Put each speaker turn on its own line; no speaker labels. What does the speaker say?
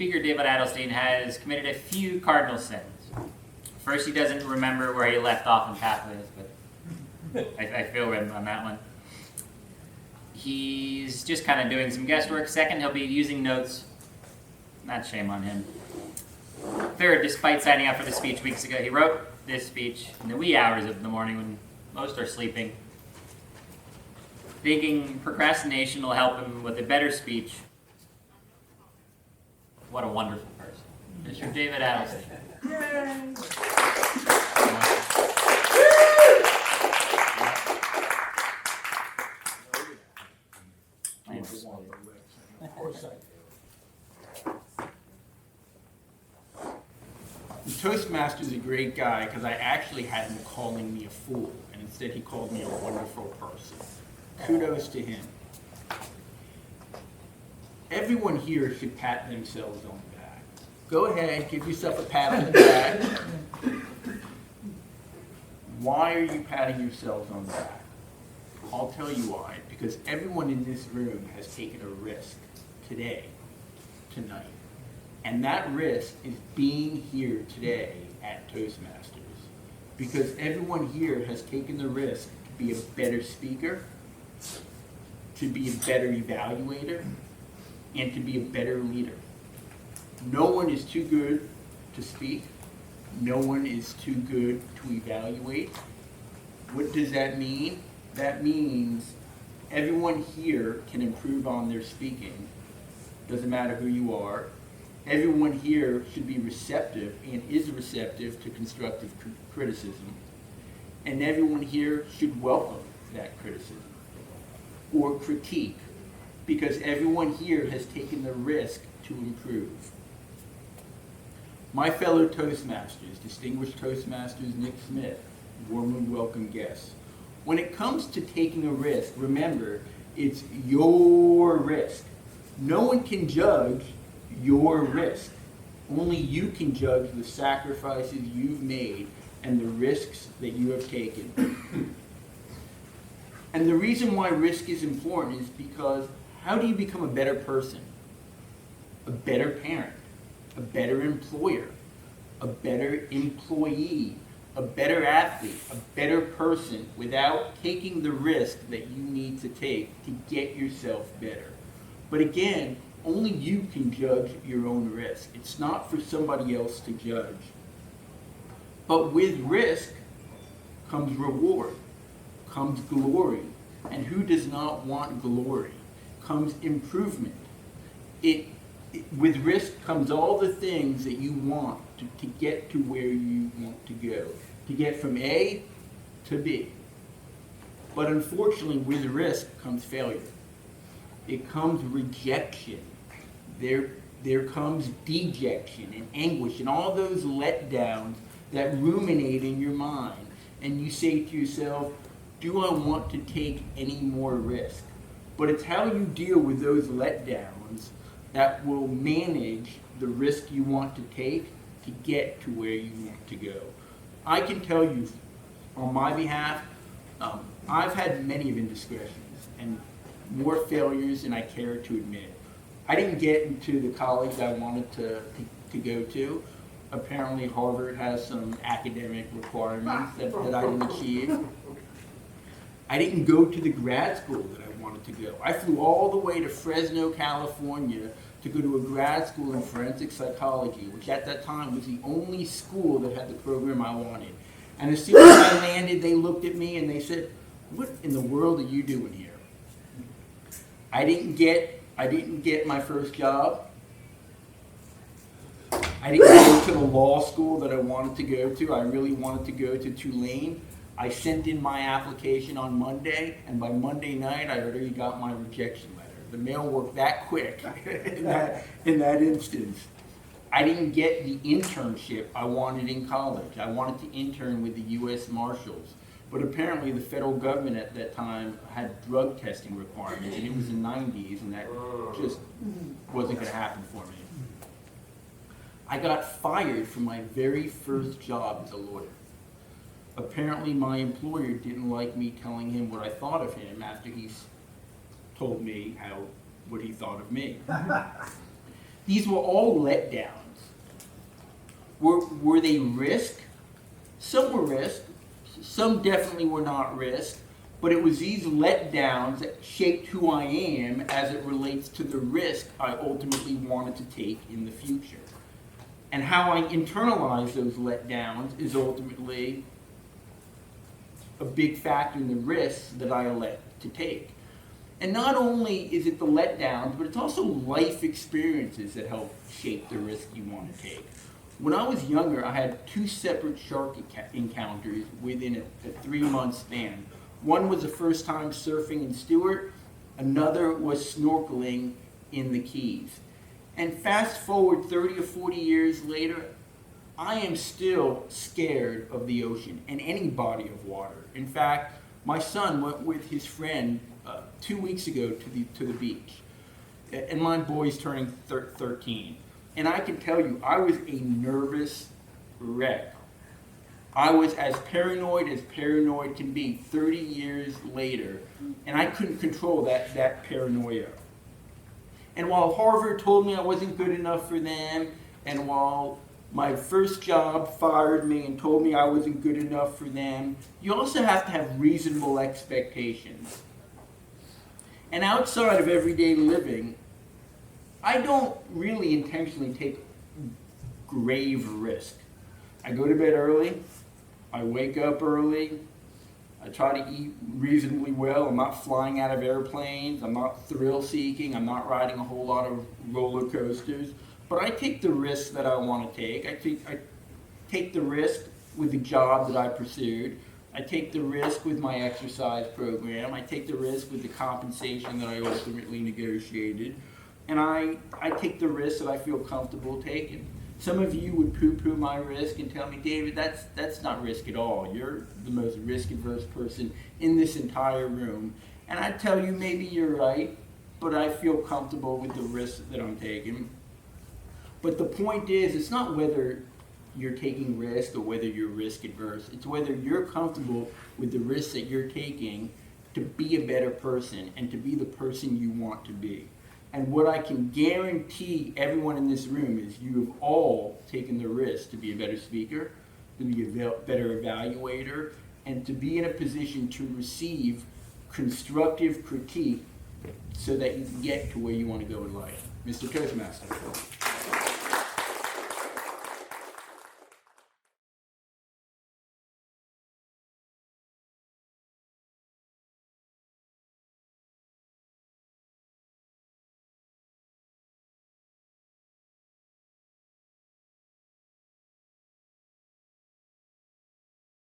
Speaker David Adelstein has committed a few cardinal sins. First, he doesn't remember where he left off in pathways, but I feel him on that one. He's just kind of doing some guesswork. Second, he'll be using notes. Not shame on him. Third, despite signing up for the speech weeks ago, he wrote this speech in the wee hours of the morning when most are sleeping, thinking procrastination will help him with a better speech. What a wonderful person. Mr. David Adelstein. Yay!
Toastmaster is a great guy because I actually had him calling me a fool, and instead he called me a wonderful person. Kudos to him. Everyone here should pat themselves on the back. Go ahead, give yourself a pat on the back. Why are you patting yourselves on the back? I'll tell you why. Because everyone in this room has taken a risk today, tonight. And that risk is being here today at Toastmasters. Because everyone here has taken the risk to be a better speaker, to be a better evaluator, and to be a better leader. No one is too good to speak. No one is too good to evaluate. What does that mean? That means everyone here can improve on their speaking. Doesn't matter who you are. Everyone here should be receptive and is receptive to constructive criticism. And everyone here should welcome that criticism or critique, because everyone here has taken the risk to improve. My fellow Toastmasters, distinguished Toastmasters Nick Smith, warmly welcome guests. When it comes to taking a risk, remember, it's your risk. No one can judge your risk. Only you can judge the sacrifices you've made and the risks that you have taken. And the reason why risk is important is because how do you become a better person, a better parent, a better employer, a better employee, a better athlete, a better person without taking the risk that you need to take to get yourself better? But again, only you can judge your own risk. It's not for somebody else to judge. But with risk comes reward, comes glory. And who does not want glory? Comes improvement. With risk comes all the things that you want to get to where you want to go, to get from A to B. But unfortunately, with risk comes failure. It comes rejection. There comes dejection and anguish and all those letdowns that ruminate in your mind. And you say to yourself, do I want to take any more risk? But it's how you deal with those letdowns that will manage the risk you want to take to get to where you want to go. I can tell you, on my behalf, I've had many of indiscretions and more failures than I care to admit. I didn't get into the college I wanted to go to. Apparently Harvard has some academic requirements that I didn't achieve. I didn't go to the grad school that I wanted to go. I flew all the way to Fresno, California to go to a grad school in forensic psychology, which at that time was the only school that had the program I wanted. And as soon as I landed, they looked at me and they said, what in the world are you doing here? I didn't get my first job. I didn't go to the law school that I wanted to go to. I really wanted to go to Tulane. I sent in my application on Monday, and by Monday night, I already got my rejection letter. The mail worked that quick in that instance. I didn't get the internship I wanted in college. I wanted to intern with the U.S. Marshals. But apparently the federal government at that time had drug testing requirements, and it was the 90s, and that just wasn't going to happen for me. I got fired from my very first job as a lawyer. Apparently my employer didn't like me telling him what I thought of him after he told me what he thought of me. These were all letdowns. Were they risk? Some were risk. Some definitely were not risk. But it was these letdowns that shaped who I am as it relates to the risk I ultimately wanted to take in the future. And how I internalize those letdowns is ultimately a big factor in the risks that I elect to take. And not only is it the letdowns, but it's also life experiences that help shape the risk you want to take. When I was younger, I had 2 separate shark encounters within a 3-month span. One was the first time surfing in Stewart, another was snorkeling in the Keys. And fast forward 30 or 40 years later, I am still scared of the ocean and any body of water. In fact, my son went with his friend 2 weeks ago to the beach. And my boy's turning 13. And I can tell you, I was a nervous wreck. I was as paranoid can be 30 years later, and I couldn't control that paranoia. And while Harvard told me I wasn't good enough for them, and while my first job fired me and told me I wasn't good enough for them, you also have to have reasonable expectations. And outside of everyday living, I don't really intentionally take grave risk. I go to bed early, I wake up early, I try to eat reasonably well. I'm not flying out of airplanes, I'm not thrill seeking, I'm not riding a whole lot of roller coasters, but I take the risks that I want to take. I take the risk with the job that I pursued. I take the risk with my exercise program. I take the risk with the compensation that I ultimately negotiated. And I take the risk that I feel comfortable taking. Some of you would poo-poo my risk and tell me, David, that's not risk at all. You're the most risk-averse person in this entire room. And I tell you, maybe you're right, but I feel comfortable with the risk that I'm taking. But the point is, it's not whether you're taking risk or whether you're risk-averse. It's whether you're comfortable with the risks that you're taking to be a better person and to be the person you want to be. And what I can guarantee everyone in this room is you have all taken the risk to be a better speaker, to be a better evaluator, and to be in a position to receive constructive critique so that you can get to where you want to go in life. Mr. Toastmaster.